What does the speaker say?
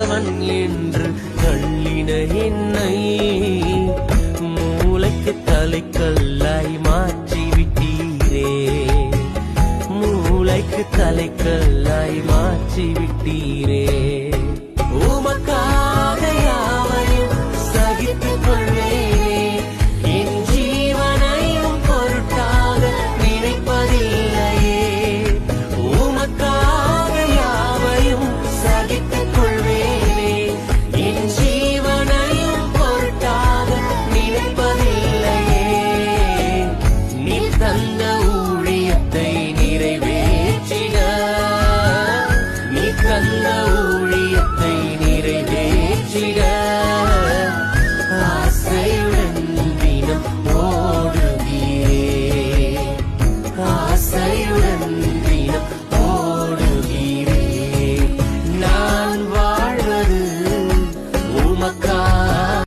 மண் என்று தள்ளின என்னை மூளைக்கு தலைக்கல்லாய் மாற்றிவிட்டீரே, மூளைக்கு தலைக்கல்லாய் மாற்றிவிட்டீரே. உமக்காக யாவையும் சகித்துக் கொள்வேனே, என் ஜீவனையும் பொருட்டாக நினைப்பதில்லையே. உமக்காக யாவையும் சகித்துக் கொள்வேனே, என் ஜீவனையும் பொருட்டாக நினைப்பதில்லையே. நீ தந்த ஊழியத்தை நிறைவேற்றிட, நீ தந்த ஊழியத்தை நிறைவேற்றிட ஆசையுடன் தினம் ஓடுகிறேன், ஆசையுடன் தினம் ஓடுகிறேன். நான் வாழ்வது உமக்காக